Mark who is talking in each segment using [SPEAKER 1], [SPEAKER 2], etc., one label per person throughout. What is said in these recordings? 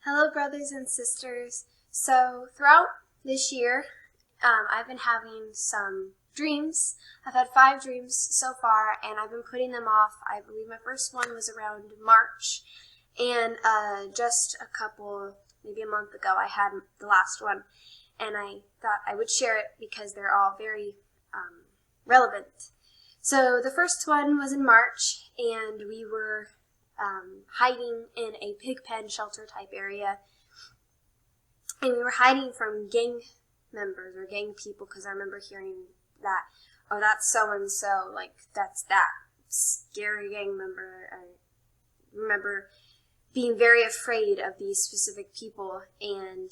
[SPEAKER 1] Hello, brothers and sisters. So, throughout this year, I've been having some dreams. I've had 5 dreams so far, and I've been putting them off. I believe my first one was around March, and just a couple, maybe a month ago, I had the last one, and I thought I would share it because they're all very relevant. So, the first one was in March, and we were hiding in a pig pen shelter type area, and we were hiding from gang members or gang people because I remember hearing that, oh, that's so and so, like that's that scary gang member. I remember being very afraid of these specific people, and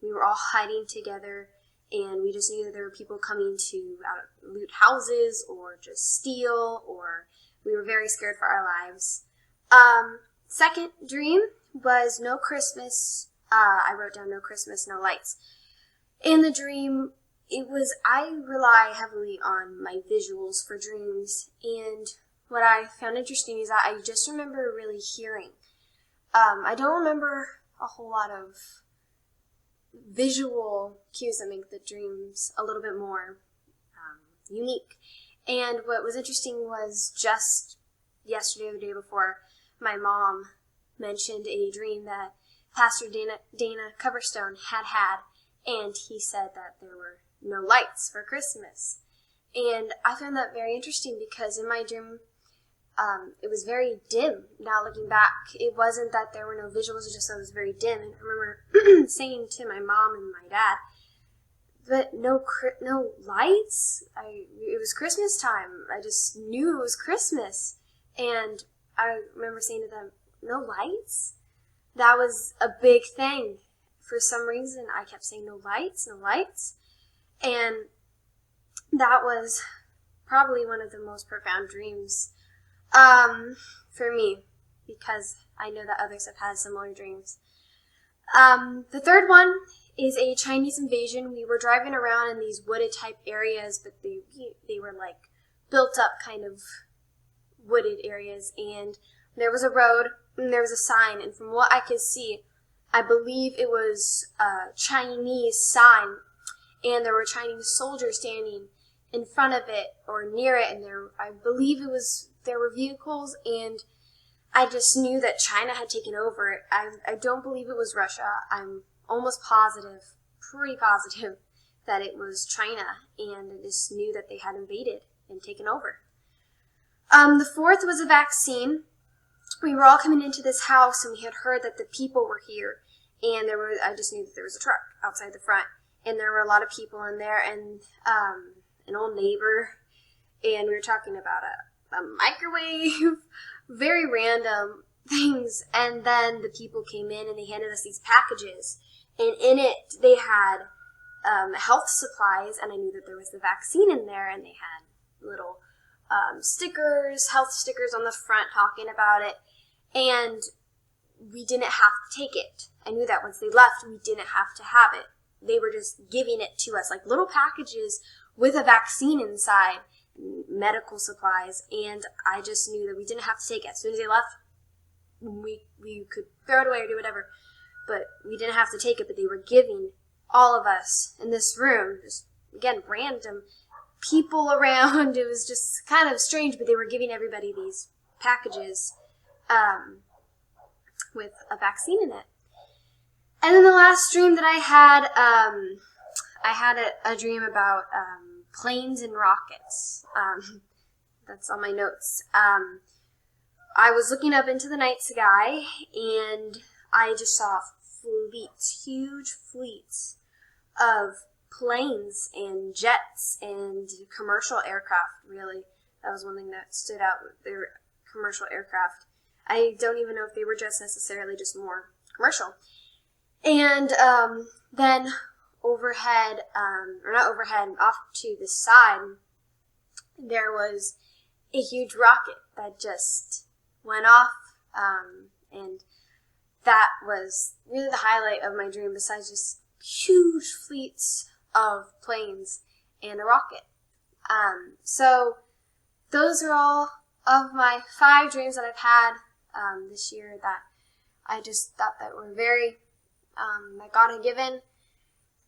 [SPEAKER 1] we were all hiding together, and we just knew that there were people coming to loot houses or just steal, or we were very scared for our lives. Second dream was no Christmas. I wrote down no Christmas, no lights. In the dream, I rely heavily on my visuals for dreams, and what I found interesting is that I just remember really hearing. I don't remember a whole lot of visual cues that make the dreams a little bit more unique. And what was interesting was just yesterday or the day before, my mom mentioned a dream that Pastor Dana Coverstone had, and he said that there were no lights for Christmas. And I found that very interesting because in my dream, it was very dim. Now looking back, it wasn't that there were no visuals, it just that it was very dim. And I remember saying to my mom and my dad, but no lights? It was Christmas time. I just knew it was Christmas. And I remember saying to them, no lights? That was a big thing. For some reason, I kept saying no lights, no lights. And that was probably one of the most profound dreams for me, because I know that others have had similar dreams. The third one is a Chinese invasion. We were driving around in these wooded type areas, but they were like built up kind of wooded areas, and there was a road and there was a sign, and from what I could see, I believe it was a Chinese sign, and there were Chinese soldiers standing in front of it or near it, and I believe there were vehicles, and I just knew that China had taken over it. I don't believe it was Russia. I'm almost positive, pretty positive, that it was China, and I just knew that they had invaded and taken over. The fourth was a vaccine. We were all coming into this house, and we had heard that the people were here, and I just knew that there was a truck outside the front, and there were a lot of people in there, and an old neighbor, and we were talking about a microwave, very random things, and then the people came in, and they handed us these packages, and in it, they had health supplies, and I knew that there was the vaccine in there, and they had little stickers, health stickers on the front talking about it, and we didn't have to take it. I knew that once they left, we didn't have to have it. They were just giving it to us, like little packages with a vaccine inside, medical supplies, and I just knew that we didn't have to take it. As soon as they left, we could throw it away or do whatever, but we didn't have to take it, but they were giving all of us in this room, just, again, random people around. It was just kind of strange, but they were giving everybody these packages with a vaccine in it. And then the last dream that I had a dream about planes and rockets. That's on my notes. I was looking up into the night sky, and I just saw fleets, huge fleets of planes and jets and commercial aircraft, really. That was one thing that stood out. They were commercial aircraft. I don't even know if they were jets necessarily, just more commercial. And then overhead, or not overhead, off to the side, there was a huge rocket that just went off, and that was really the highlight of my dream, besides just huge fleets of planes and a rocket. So those are all of my 5 dreams that I've had this year that I just thought that were very, that God had given.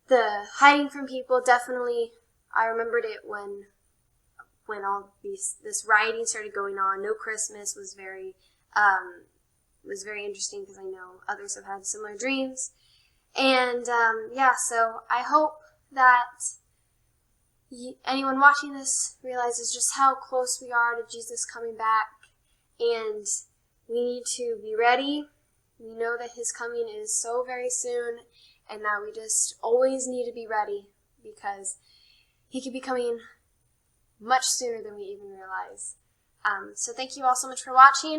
[SPEAKER 1] The hiding from people, definitely, I remembered it when all this rioting started going on. No Christmas was very interesting because I know others have had similar dreams. And so I hope that anyone watching this realizes just how close we are to Jesus coming back, and we need to be ready. We know that his coming is so very soon, and that we just always need to be ready because he could be coming much sooner than we even realize. So thank you all so much for watching.